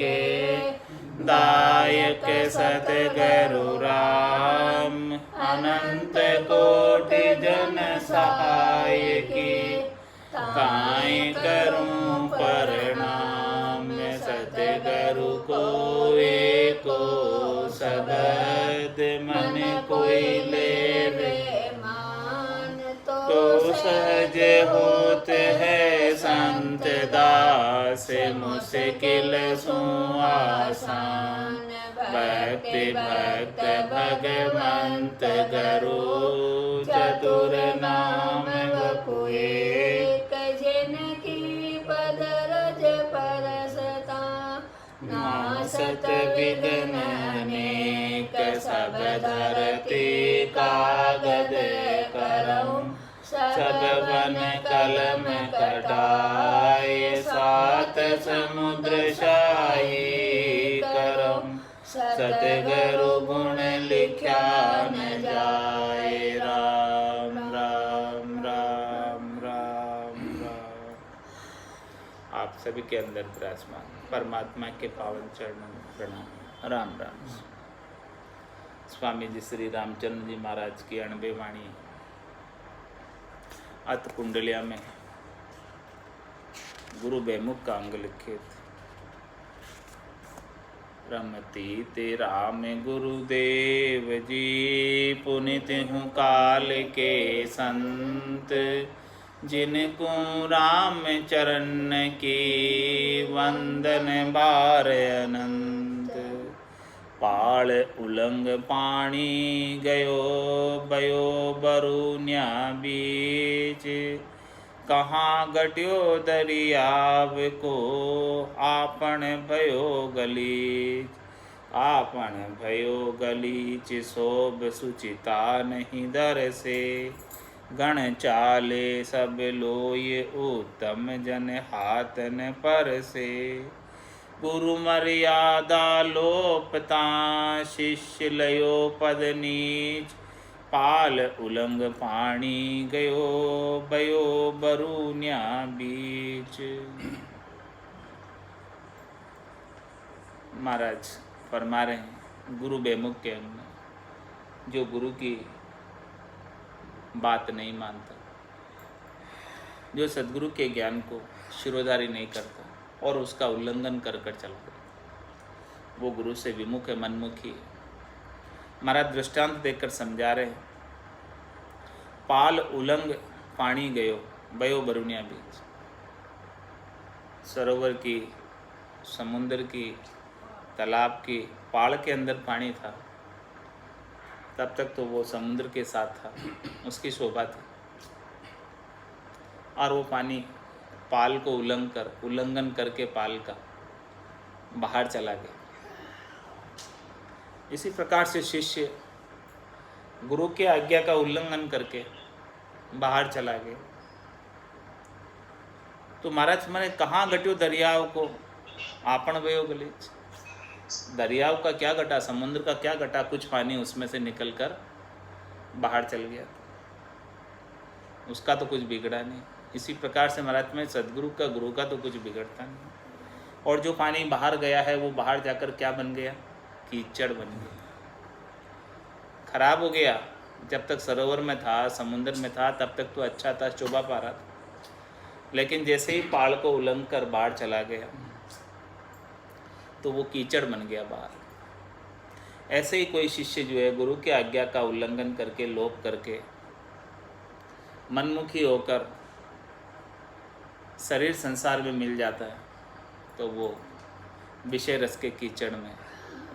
के, दायक सतगुरु राम, अनंत कोटि जन सहाय की, काई करूं प्रणाम। सतगुरु को एको शब्द मन कोई लेवे मान, तो सहज होत है संत दास, मुश्किल सो आसान। भक्ति भक्त भगवंत गुरु, चतुर नाम बपु एक, जिनकी पद रज परसता, नासत विघ्न अनेक। सब धरती कागद करऊं, सब वन कलम कटाए, सात समुद्र शाही करऊं, सतगुरु गुण लिख्या न जाए। राम राम राम राम राम। आप सभी के अंदर विराजमान परमात्मा के पावन चरणों में प्रणाम। राम राम। स्वामी जी श्री रामचंद्र जी महाराज की 98 वाणी अत कुंडलिया में गुरु बेमुख का अंग लिखित। रमती ते राम गुरुदेव जी, पुनित हूँ काल के संत, जिनको राम चरण की वंदन बार अनंत। पाल उलंग पानी गयो, बयो बरुन्या बीच, कहाँ गट्यो दरियाव को, आपन भयो गलीच। आपन भयो गलीच, शोभ सुचिता नहीं दर से, गण चाले सब लोय उत्तम जन हाथन पर से। गुरु मर्यादा लोपता, शिष्य लयो पद नीच, पाल उलंग पानी गयो, बयो बरुन्या बीच। महाराज फरमा रहे हैं गुरु बेमुख के अंग में, जो गुरु की बात नहीं मानता, जो सद्गुरु के ज्ञान को शिरोधारी नहीं करता और उसका उल्लंघन कर कर चलता, वो गुरु से विमुख है, मनमुखी है। महाराज दृष्टांत देकर समझा रहे हैं। पाल उलंग पानी गयो, बयो बरुनिया बीच। सरोवर की, समुद्र की, तालाब की पाल के अंदर पानी था, तब तक तो वो समुद्र के साथ था, उसकी शोभा थी। और वो पानी पाल को उल्लंघन करके पाल का बाहर चला गया। इसी प्रकार से शिष्य गुरु के आज्ञा का उल्लंघन करके बाहर चला गया। तो महाराज मैंने कहाँ घट्यो दरियाव को, आपन भयो गलीच। दरियाव का क्या घटा, समुद्र का क्या घटा, कुछ पानी उसमें से निकलकर बाहर चल गया, उसका तो कुछ बिगड़ा नहीं। इसी प्रकार से महाराज में सदगुरु का, गुरु का तो कुछ बिगड़ता नहीं। और जो पानी बाहर गया है वो बाहर जाकर क्या बन गया, कीचड़ बन गया, खराब हो गया। जब तक सरोवर में था, समुद्र में था, तब तक तो अच्छा था, शोभा पा रहा था। लेकिन जैसे ही पाल को उल्लंघन कर बाहर चला गया तो वो कीचड़ बन गया बाहर। ऐसे ही कोई शिष्य जो है गुरु की आज्ञा का उल्लंघन करके, लोभ करके, मनमुखी होकर शरीर संसार में मिल जाता है, तो वो विषय रस के कीचड़ में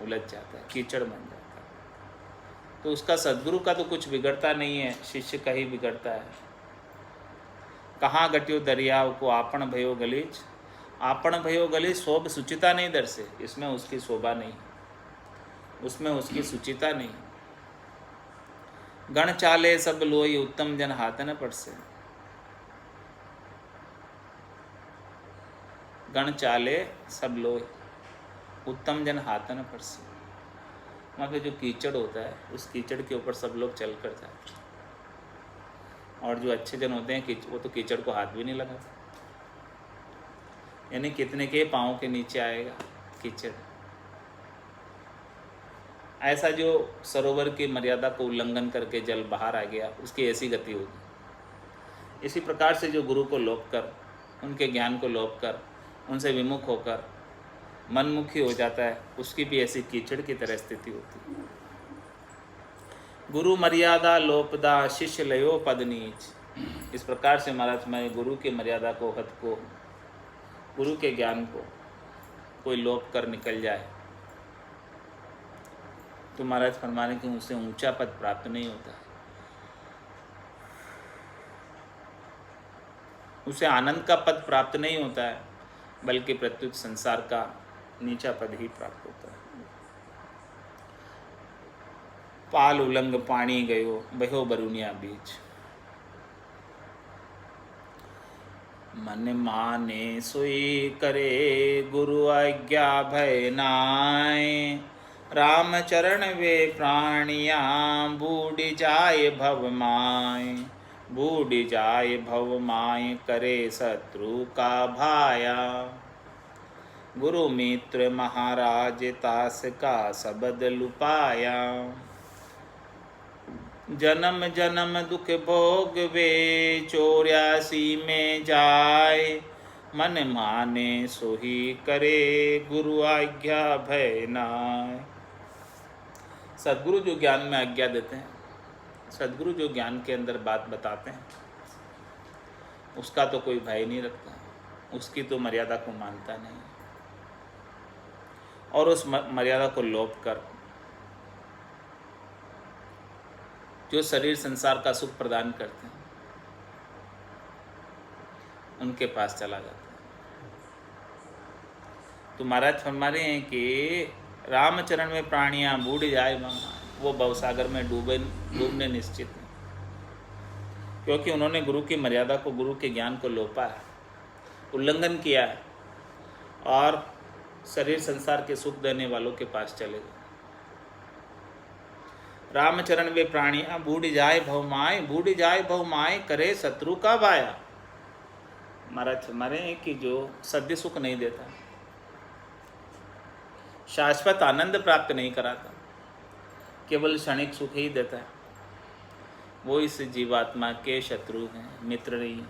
उलझ जाता है, कीचड़ बन जाता है। तो उसका सद्गुरु का तो कुछ बिगड़ता नहीं है, शिष्य का ही बिगड़ता है। कहाँ घट्यो दरियाव को, आपन भयो गलीच। आपन भयो गलीच, शोभ सुचिता नहीं दर से, इसमें उसकी शोभा नहीं, उसमें उसकी सुचिता नहीं। गण चाले सब लोई, उत्तम जन हाथन पड़से। गण चाले सब लोई, उत्तम जन हाथन पड़से। वहाँ पे जो कीचड़ होता है, उस कीचड़ के ऊपर सब लोग चल कर जाते हैं। और जो अच्छे जन होते हैं वो तो कीचड़ को हाथ भी नहीं लगाते। यानी कितने के पाँव के नीचे आएगा कीचड़। ऐसा जो सरोवर की मर्यादा को उल्लंघन करके जल बाहर आ गया, उसकी ऐसी गति होगी। इसी प्रकार से जो गुरु को लोप कर, उनके ज्ञान को लोप कर, उनसे विमुख होकर मनमुखी हो जाता है, उसकी भी ऐसी कीचड़ की तरह स्थिति होती है। गुरु मर्यादा लोपदा शिष्य लयो पद नीच। इस प्रकार से महाराज मैं गुरु की मर्यादा को, हद को, गुरु के ज्ञान को कोई लोप कर निकल जाए तो महाराज फरमाने कि उससे ऊंचा पद प्राप्त नहीं होता है, उसे आनंद का पद प्राप्त नहीं होता है, बल्कि प्रत्युत संसार का नीचा पद ही प्राप्त होता है। पाल उलंग पानी गयो बहो बरुनिया बीच। मन माने सोई करे गुरु आज्ञा भय नाय। राम चरण वे प्राणिया बूढ़ जाए भव माय। बूढ़ जाए भव माय करे शत्रु का भाया। गुरु मित्र महाराज तास का शब्द लुपाया। जन्म जन्म दुख भोग वे 84 में जाए। मन माने सोही करे गुरु आज्ञा भय नाय। सद्गुरु जो ज्ञान में आज्ञा देते हैं, सद्गुरु जो ज्ञान के अंदर बात बताते हैं, उसका तो कोई भय नहीं रखता, उसकी तो मर्यादा को मानता नहीं, और उस मर्यादा को लोप कर जो शरीर संसार का सुख प्रदान करते हैं, उनके पास चला जाता है। तो महाराज फरमा रहे हैं कि रामचरण में प्राणियां बूढ़ जाए मामा, वो भवसागर में डूबने निश्चित हैं, क्योंकि उन्होंने गुरु की मर्यादा को, गुरु के ज्ञान को लोपा है, उल्लंघन किया है, और शरीर संसार के सुख देने वालों के पास चले गए। रामचरण वे प्राणियां बूढ़ जाए भवमाय। बूढ़ जाए भवमाय करे शत्रु का भाया। महाराज हमारे हैं कि जो सद्य सुख नहीं देता, शाश्वत आनंद प्राप्त नहीं कराता, केवल क्षणिक सुख ही देता है, वो इस जीवात्मा के शत्रु हैं, मित्र नहीं है।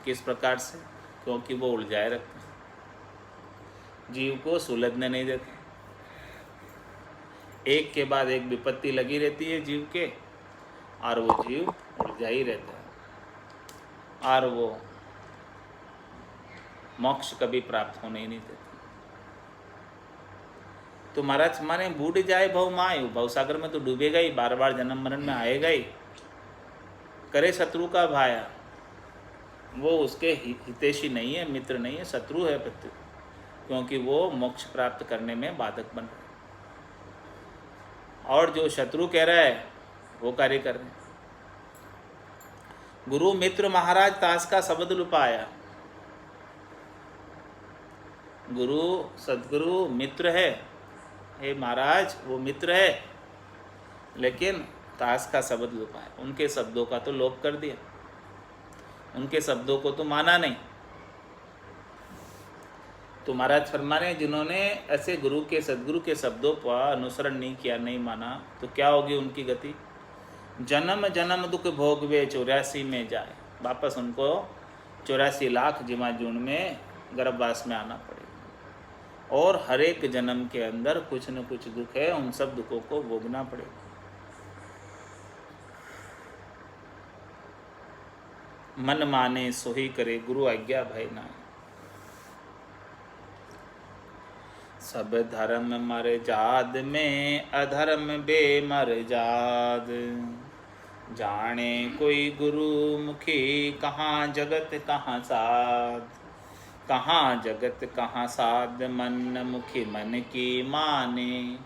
किस प्रकार से? क्योंकि वो उलझाए रखते हैं, जीव को सुलझने नहीं देते। एक के बाद एक विपत्ति लगी रहती है जीव के, और वो जीव उलझा ही रहता है, और वो मोक्ष कभी प्राप्त होने ही नहीं देते। तो महाराज माने बूढ़ जाए भव माय, भवसागर में तो डूबेगा ही, बार बार जन्म मरण में आएगा ही। करे शत्रु का भाया, वो उसके हितैषी नहीं है, मित्र नहीं है, शत्रु है प्रत्यु, क्योंकि वो मोक्ष प्राप्त करने में बाधक बन रहा है, और जो शत्रु कह रहा है वो कार्य कर रहे हैं। गुरु मित्र महाराज तास का शब्द लुपाया। गुरु सदगुरु मित्र है, हे महाराज वो मित्र है, लेकिन तास का शब्द लुपाया, उनके शब्दों का तो लोप कर दिया, उनके शब्दों को तो माना नहीं। तो महाराज फरमा रहे हैं, जिन्होंने ऐसे गुरु के, सदगुरु के शब्दों का अनुसरण नहीं किया, नहीं माना, तो क्या होगी उनकी गति? जन्म जन्म दुख भोगवे 84 में जाए। वापस उनको 84 लाख जिमा जून में गर्भवास में आना पड़ेगा, और हर एक जन्म के अंदर कुछ न कुछ दुख है, उन सब दुखों को भोगना पड़ेगा। मन माने सोही करे गुरु आज्ञा भय नाय। सब धर्म मर जाद में अधर्म बेमर जाद। जाने कोई गुरु मुखी कहाँ जगत कहाँ साध। कहाँ जगत कहाँ साध मन मुखी मन की माने।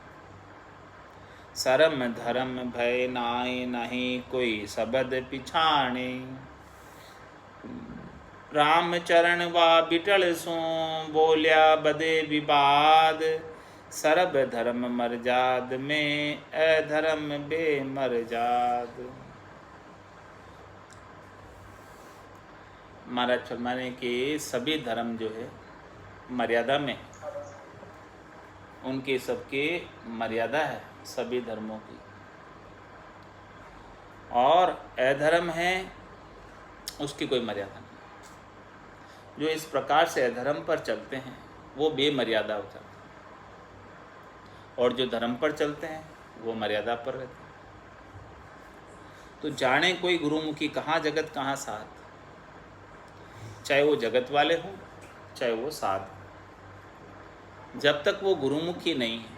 शरम धर्म भय नाय नहीं कोई शब्द पिछाणे। राम चरण वा बिटल सो बोलिया बदे विवाद। सर्ब धर्म मर जाद में अधर्म बेमर जाद। महाराज फरमाने कि सभी धर्म जो है मर्यादा में, उनकी सबकी मर्यादा है सभी धर्मों की। और अधर्म है उसकी कोई मर्यादा नहीं। जो इस प्रकार से अधर्म पर चलते हैं वो बेमर्यादा हो जाते हैं, और जो धर्म पर चलते हैं वो मर्यादा पर रहते हैं। तो जाने कोई गुरुमुखी कहाँ जगत कहाँ साथ, चाहे वो जगत वाले हों चाहे वो साथ, जब तक वो गुरुमुखी नहीं है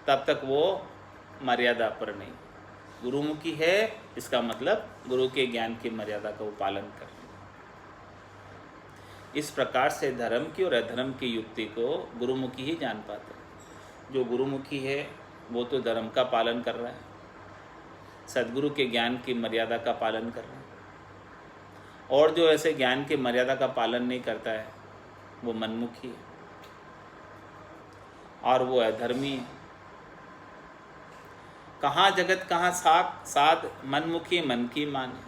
तब तक वो मर्यादा पर नहीं। गुरुमुखी है इसका मतलब गुरु के ज्ञान की मर्यादा का वो पालन कर। इस प्रकार से धर्म की और अधर्म की युक्ति को गुरुमुखी ही जान पाता है। जो गुरुमुखी है वो तो धर्म का पालन कर रहा है, सद्गुरु के ज्ञान की मर्यादा का पालन कर रहा है। और जो ऐसे ज्ञान की मर्यादा का पालन नहीं करता है वो मनमुखी है और वो अधर्मी है। कहाँ जगत कहाँ साध, मनमुखी मन की माने।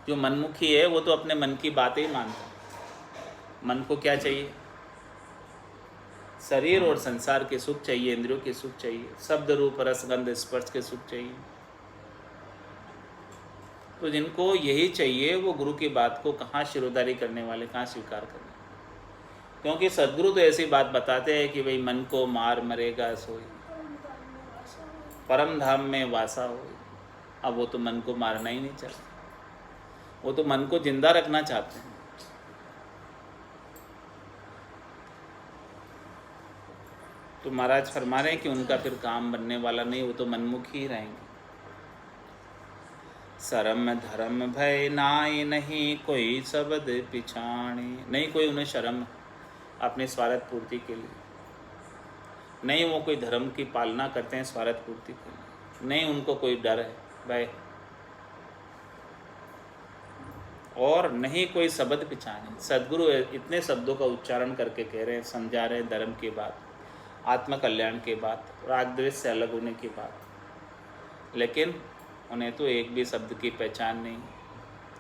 जो मनमुखी है वो तो अपने मन की बातें ही मानता है। मन को क्या चाहिए? शरीर और संसार के सुख चाहिए, इंद्रियों के सुख चाहिए, शब्द रूप रस गंध स्पर्श के सुख चाहिए। तो जिनको यही चाहिए वो गुरु की बात को कहाँ शिरोधारी करने वाले, कहाँ स्वीकार करने। क्योंकि सद्गुरु तो ऐसी बात बताते हैं कि भाई मन को मार मरेगा सोई, परम धाम में वासा हो। अब वो तो मन को मारना ही नहीं चाहते, वो तो मन को जिंदा रखना चाहते हैं। तो महाराज फरमा रहे हैं कि उनका फिर काम बनने वाला नहीं, वो तो मनमुखी ही रहेंगे। शरम धर्म भय नाई नहीं कोई शब्द पिछाणी। नहीं कोई उन्हें शर्म अपने स्वार्थ पूर्ति के लिए, नहीं वो कोई धर्म की पालना करते हैं स्वार्थ पूर्ति के लिए, नहीं उनको कोई डर है भय, और नहीं कोई शब्द पिछाने। सद्गुरु इतने शब्दों का उच्चारण करके कह रहे हैं, समझा रहे हैं धर्म की बात, आत्मकल्याण की बात, राग द्वेष से अलग होने की बात, लेकिन उन्हें तो एक भी शब्द की पहचान नहीं,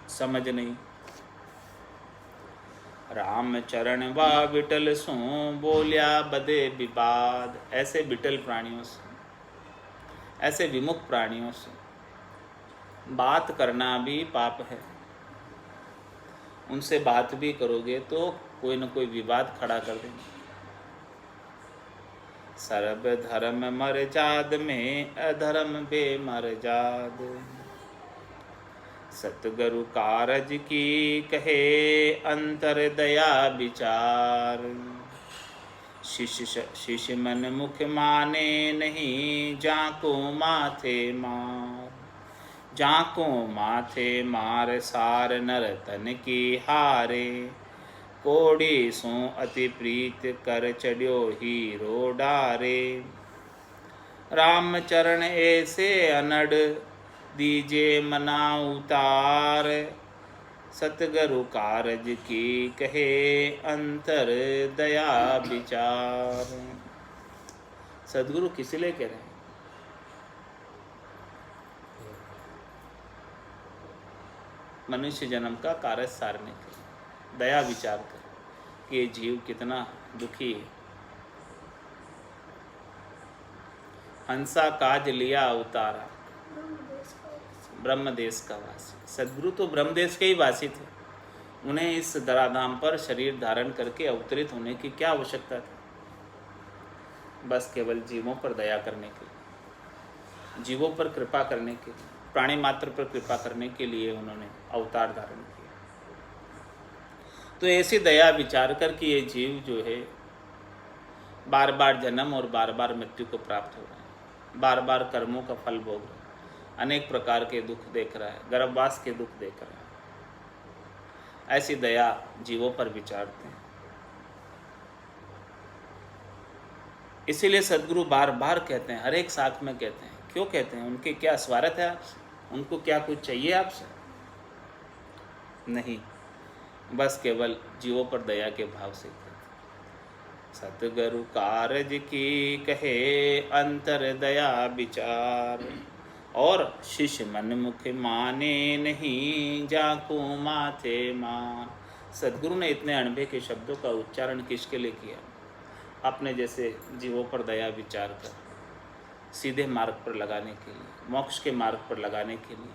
समझ नहीं। राम चरण वा बिटल सो बोलिया बदे विवाद। ऐसे बिटल प्राणियों से, ऐसे विमुख प्राणियों से बात करना भी पाप है। उनसे बात भी करोगे तो कोई न कोई विवाद खड़ा कर देंगे। सर्व धर्म मर जाद में अधर्म बे मर जाद। सतगुरु कारज की कहे अंतर दया विचार। शिष्य मन मुख माने नहीं जाको माथे मार। जाको माथे मार सार नर तन की हारे। कोड़ी सो अति प्रीत कर चढ़्यो हीरो डारे। राम चरण ऐसे अनड़ दीजे मना उतार। सतगुरु कारज की कहे अंतर दया विचार। सदगुरु किस लिए कह रहे हैं? मनुष्य जन्म का कार्य सारने के लिए, दया विचार कर कि ये जीव कितना दुखी है। हंसा काज लिया अवतारा, ब्रह्म देश का वासी। सद्गुरु तो ब्रह्म देश के ही वासी थे, उन्हें इस धराधाम पर शरीर धारण करके अवतरित होने की क्या आवश्यकता थी? बस केवल जीवों पर दया करने के लिए, जीवों पर कृपा करने के लिए, प्राणी मात्र पर कृपा करने के लिए उन्होंने अवतार धारण किया। तो ऐसी दया विचार कर कि ये जीव जो है बार बार जन्म और बार बार मृत्यु को प्राप्त हो रहा है, बार बार कर्मों का फल भोग रहा है, अनेक प्रकार के दुख देख रहा है, गर्भवास के दुख देख रहा है। ऐसी दया जीवों पर विचारते हैं। इसीलिए सद्गुरु बार बार कहते हैं, हर एक शाख में कहते हैं। क्यों कहते हैं? उनके क्या स्वार्थ है आपसे? उनको क्या कुछ चाहिए आपसे? नहीं, बस केवल जीवों पर दया के भाव से कहते हैं। सतगुरु कारज की कहे अंतर दया विचार। और शिष्य मनमुख माने नहीं, जाको माथे मान। सदगुरु ने इतने अणभे के शब्दों का उच्चारण किसके लिए किया? अपने जैसे जीवों पर दया विचार कर सीधे मार्ग पर लगाने के लिए, मोक्ष के मार्ग पर लगाने के लिए,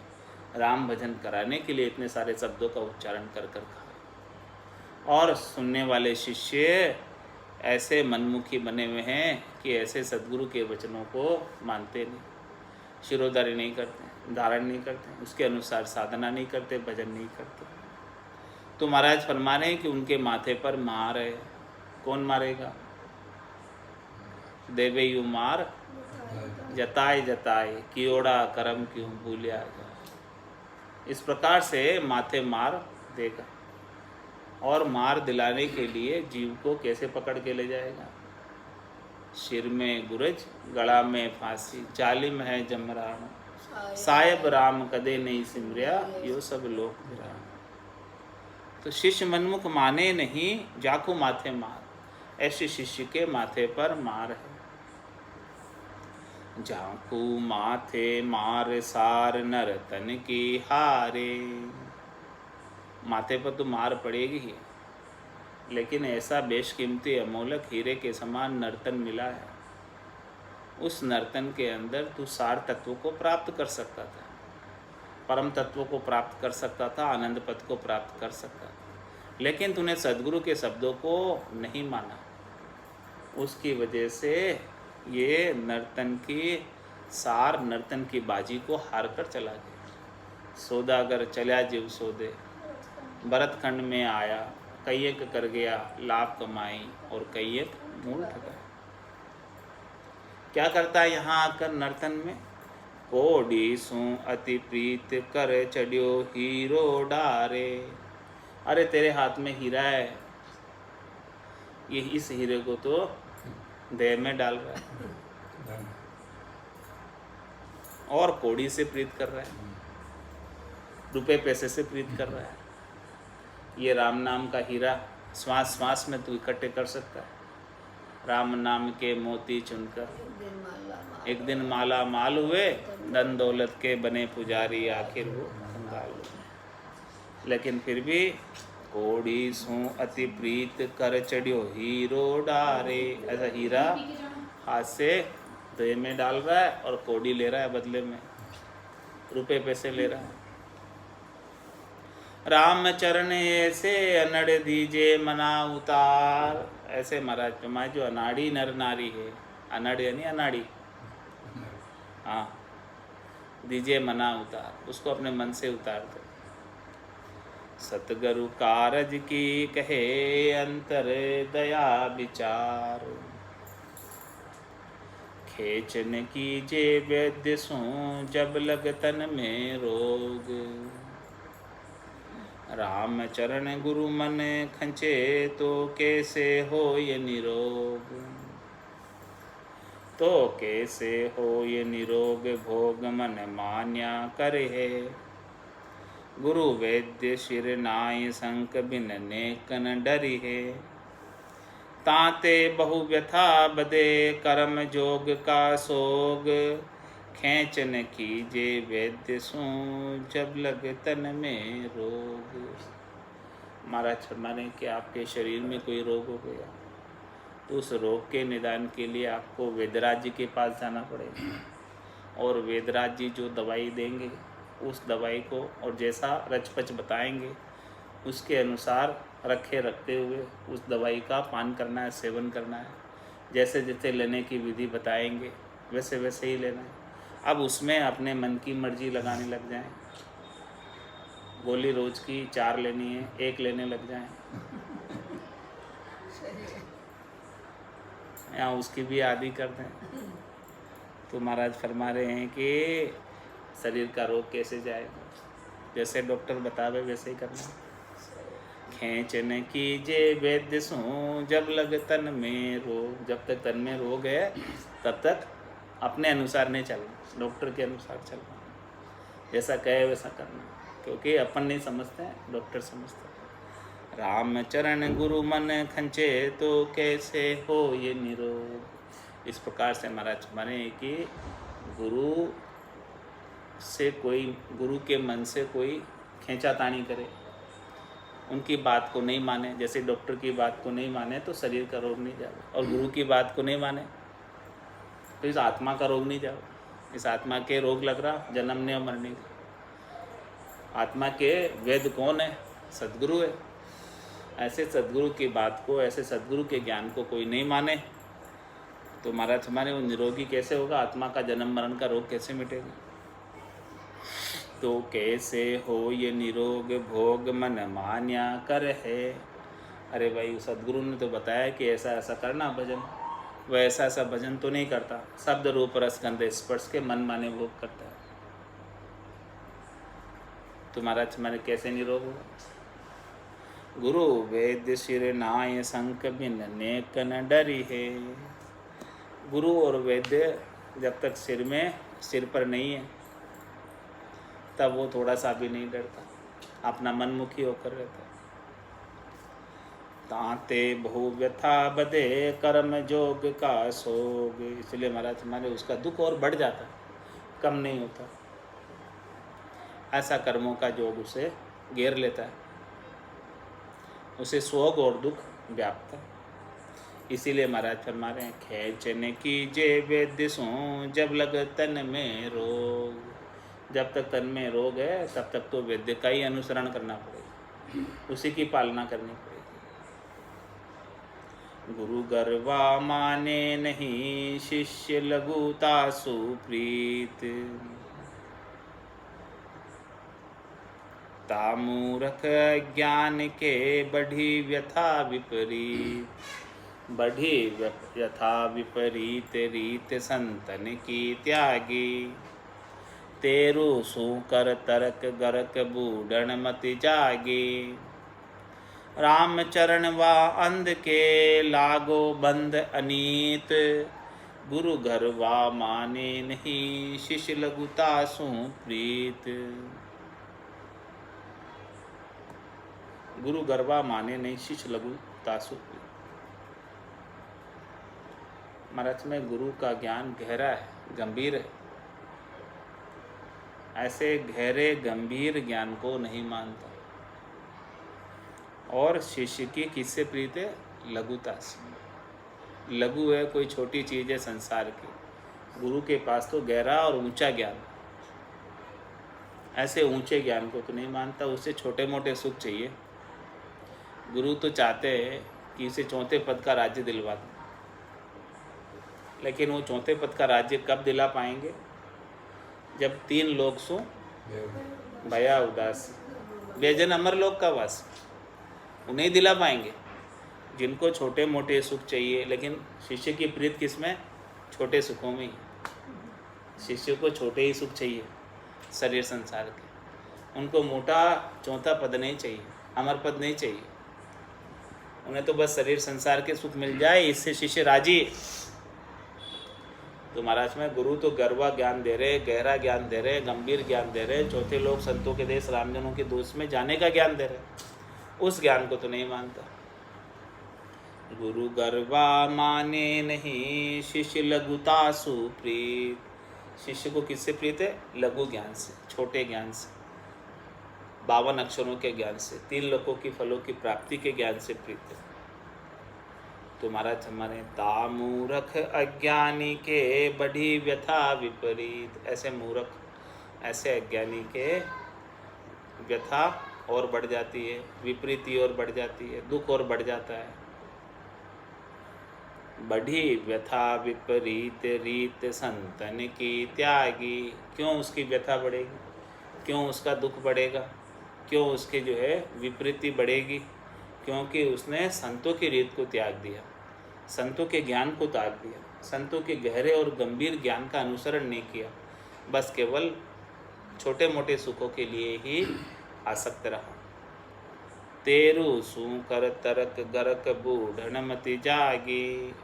राम भजन कराने के लिए इतने सारे शब्दों का उच्चारण कर कर खाए। और सुनने वाले शिष्य ऐसे मनमुखी बने हुए हैं कि ऐसे सदगुरु के वचनों को मानते नहीं, शिरोधारी नहीं करते, धारण नहीं करते, उसके अनुसार साधना नहीं करते, भजन नहीं करते। तो महाराज फरमा रहे हैं कि उनके माथे पर मार है। कौन मारेगा? देवे यू मार जताए जताए, कियोड़ा करम क्यों भूलिया जाए। इस प्रकार से माथे मार देगा। और मार दिलाने के लिए जीव को कैसे पकड़ के ले जाएगा? सिर में गुरज, गला में फांसी, जालिम है जमरान, साहेब राम कदे नहीं सिमरिया, यो सब लोक विरान। तो शिष्य मनमुख माने नहीं, जाको माथे मार। ऐसे शिष्य के माथे पर मार है। जाको माथे मार सार नर्तन की हारे। माथे पर तो मार पड़ेगी ही, लेकिन ऐसा बेशकीमती अमोलक हीरे के समान नर्तन मिला है। उस नर्तन के अंदर तू सार तत्व को प्राप्त कर सकता था, परम तत्व को प्राप्त कर सकता था, आनंद पद को प्राप्त कर सकता था, लेकिन तूने सद्गुरु के शब्दों को नहीं माना। उसकी वजह से ये नर्तन की सार, नर्तन की बाजी को हार कर चला गया। सौदागर चला जीव सौदे, भरतखंड में आया, कैयक कर गया लाभ कमाई, और कैयक मूल ठगा। क्या करता है यहाँ आकर नर्तन में? कोडी सू अति प्रीत कर चढ़ियो हीरो डारे। अरे तेरे हाथ में हीरा है, ये इस हीरे को तो देह में डाल रहा है और कोड़ी से प्रीत कर रहा है, रुपए पैसे से प्रीत कर रहा है। ये राम नाम का हीरा श्वास श्वास में तू इकट्ठे कर सकता है। राम नाम के मोती चुनकर एक दिन माला माल हुए, धन दौलत के बने पुजारी, आखिर वो कंगाल हुए। लेकिन फिर भी कोड़ी सू अति प्रीत कर चढ़ियो हीरो डारे। ऐसा हीरा हाथ से देह में डाल रहा है और कोड़ी ले रहा है, बदले में रुपए पैसे ले रहा है। राम चरण ऐसे अनड़ दीजे मना उतार। ऐसे महाराज पेमा जो अनाड़ी नर नारी है, अनड़ यानी अनाड़ी, हाँ, दीजे मना उतार, उसको अपने मन से उतार दो। सतगुरु कारज की कहे अंतर दया विचार, खेचन कीजे वैद्य सो जब लग तन में रोग। राम चरण गुरु मन खंचे तो कैसे हो ये निरोग। तो कैसे हो ये निरोग भोग मन मान्या करे है। गुरु वैद्य शिर नाय संक बिन नेकन डरी है। ताते बहु व्यथा बदे कर्म जोग का सोग। खेचन कीजे वैद्य सो जब लग तन में रोग। महाराज फरमाने कि आपके शरीर में कोई रोग हो गया तो उस रोग के निदान के लिए आपको वेदराज जी के पास जाना पड़ेगा। और वेदराज जी जो दवाई देंगे उस दवाई को और जैसा रचपच बताएंगे उसके अनुसार रखे रखते हुए उस दवाई का पान करना है, सेवन करना है। जैसे जैसे लेने की विधि बताएंगे वैसे वैसे ही लेना है। अब उसमें अपने मन की मर्जी लगाने लग जाएं, गोली रोज की 4 लेनी है, 1 लेने लग जाएं, या उसकी भी आदि कर दें, तो महाराज फरमा रहे हैं कि शरीर का रोग कैसे जाएगा। जैसे डॉक्टर बतावे वैसे ही करना। खेचन कीजे वैद्य सो जब लग तन में रोग। जब तक तन में रोग है तब तक अपने अनुसार नहीं चलना, डॉक्टर के अनुसार चलना, जैसा कहे वैसा करना, क्योंकि अपन नहीं समझते हैं, डॉक्टर समझते हैं। राम चरण गुरु मन खंचे तो कैसे हो ये निरोग। इस प्रकार से महाराज माने कि गुरु से कोई, गुरु के मन से कोई खींचातानी करे, उनकी बात को नहीं माने, जैसे डॉक्टर की बात को नहीं माने तो शरीर का रोग नहीं जाए, और गुरु की बात को नहीं माने तो इस आत्मा का रोग नहीं जाए। इस आत्मा के रोग लग रहा, जन्मने और मरने के। आत्मा के वेद कौन है? सद्गुरु है। ऐसे सद्गुरु की बात को, ऐसे सद्गुरु के ज्ञान को कोई नहीं माने तो महाराज हमारे वो निरोगी कैसे होगा? आत्मा का जन्म मरण का रोग कैसे मिटेगा? तो कैसे हो ये निरोग भोग मन मान्या कर है। अरे भाई, सद्गुरु ने तो बताया कि ऐसा ऐसा करना भजन, वह ऐसा ऐसा भजन तो नहीं करता, शब्द रूप रस गंध स्पर्श के मन माने भोग करता है। तो महाराज हमारे कैसे निरोग होगा? गुरु वेद सिर नाय संक बिन नेक न डरी है। गुरु और वैद्य जब तक सिर पर नहीं है तब वो थोड़ा सा भी नहीं डरता, अपना मनमुखी होकर रहता है। ताते बहु व्यथा बदे कर्म जोग का सोग। इसलिए महाराज हमारे उसका दुख और बढ़ जाता है, कम नहीं होता। ऐसा कर्मों का जोग उसे घेर लेता है, उसे सोग और दुख व्याप्त है। इसीलिए महाराज फरमा रहे हैं, खेचने की जे वेद्य सो जब लग तन में रोग। जब तक तन में रोग है तब तक तो वैद्य का ही अनुसरण करना पड़ेगा, उसी की पालना करनी पड़ेगी। गुरु गर्वा माने नहीं शिष्य लघुता सुप्रीत। तामूरख ज्ञान के बढ़ी व्यथा विपरीत। बढ़ी व्यथा विपरीत रीत संतन की त्यागी। तेरु सूकर तरक गरक बूढ़न मति जागी। रामचरण वा अंध के लागो बंद अनीत। गुरु घर वा माने नहीं शिष्य लघुता सु प्रीत। गुरु गर्वा माने नहीं शिष्य लघुता सु प्रीत। महाराज में गुरु का ज्ञान गहरा है, गंभीर है। ऐसे गहरे गंभीर ज्ञान को नहीं मानता। और शिष्य की किससे प्रीत है? लघुता से। लघु है, कोई छोटी चीज़ है संसार की। गुरु के पास तो गहरा और ऊंचा ज्ञान। ऐसे ऊंचे ज्ञान को तो नहीं मानता, उसे छोटे मोटे सुख चाहिए। गुरु तो चाहते हैं कि इसे चौथे पद का राज्य दिलवा दें, लेकिन वो चौथे पद का राज्य कब दिला पाएंगे? जब 3 लोग सो भया उदास बेजन अमर लोक का वास। उन्हें दिला पाएंगे जिनको छोटे मोटे सुख चाहिए। लेकिन शिष्य की प्रीत किसमें? छोटे सुखों में ही। शिष्य को छोटे ही सुख चाहिए शरीर संसार के। उनको मोटा चौथा पद नहीं चाहिए, अमर पद नहीं चाहिए। उन्हें तो बस शरीर संसार के सुख मिल जाए, इससे शिष्य राजी। तो महाराज में गुरु तो गरवा ज्ञान दे रहे, गहरा ज्ञान दे रहे, गंभीर ज्ञान दे रहे, चौथे लोग संतों के देश रामजनों के दोष में जाने का ज्ञान दे रहे। उस ज्ञान को तो नहीं मानता। गुरु गरवा माने नहीं शिष्य लघुता सुप्रीत। शिष्य को किससे प्रीत है? लघु ज्ञान से, छोटे ज्ञान से, 52 अक्षरों के ज्ञान से, 3 लोकों की फलों की प्राप्ति के ज्ञान से प्रीत है। तो महाराज हमारे तामूरख अज्ञानी के बढ़ी व्यथा विपरीत। ऐसे मूर्ख, ऐसे अज्ञानी के व्यथा और बढ़ जाती है, विपरीति और बढ़ जाती है, दुख और बढ़ जाता है। बढ़ी व्यथा विपरीत रीत संतन की त्यागी। क्यों उसकी व्यथा बढ़ेगी? क्यों उसका दुख बढ़ेगा? क्यों उसकी जो है विपरीति बढ़ेगी? क्योंकि उसने संतों की रीत को त्याग दिया, संतों के ज्ञान को त्याग दिया, संतों के गहरे और गंभीर ज्ञान का अनुसरण नहीं किया, बस केवल छोटे मोटे सुखों के लिए ही आसक्त रहा। तेरु सूकर तरक गरक बूढ़न मति जागी।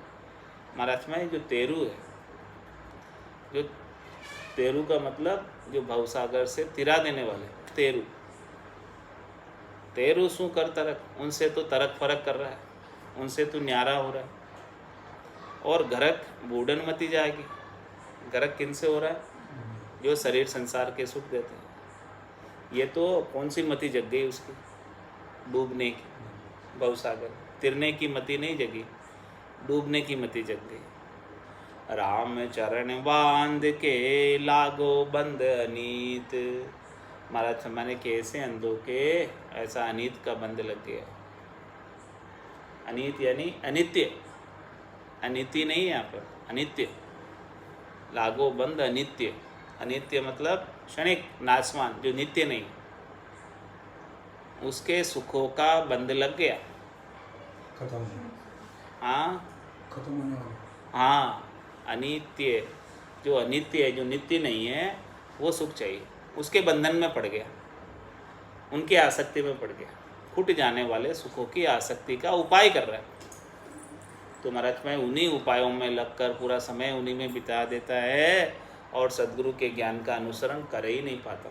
महाराज में जो तेरु है, जो तेरु का मतलब जो भवसागर से तिरा देने वाले, तेरु। तेरु सू कर तरक, उनसे तो तरक फरक कर रहा है, उनसे तो न्यारा हो रहा है। और गरक बूढ़न मति जाएगी। गरक किन से हो रहा है? जो शरीर संसार के सुख देते हैं। ये तो कौन सी मति जग गई उसकी, डूबने की, भवसागर तिरने की मति नहीं जगी, डूबने की मति जग गई। राम चरण बांध के लागो बंद अनीत। महाराज हमारे कैसे अंधों के ऐसा अनीत का बंद लग गया। अनीत यानी अनित्य, अनित्य नहीं है यहाँ पर, अनित्य। लागो बंद अनित्य, अनित्य मतलब क्षणिक नाशवान, जो नित्य नहीं, उसके सुखों का बंद लग गया। खत्म। हाँ खत्म होने वाला। हाँ, अनित्य, जो अनित्य है, जो नित्य नहीं है, वो सुख चाहिए, उसके बंधन में पड़ गया, उनकी आसक्ति में पड़ गया, फूट जाने वाले सुखों की आसक्ति का उपाय कर रहा है। तो महाराज मैं उन्हीं उपायों में लगकर पूरा समय उन्हीं में बिता देता है और सद्गुरु के ज्ञान का अनुसरण कर ही नहीं पाता,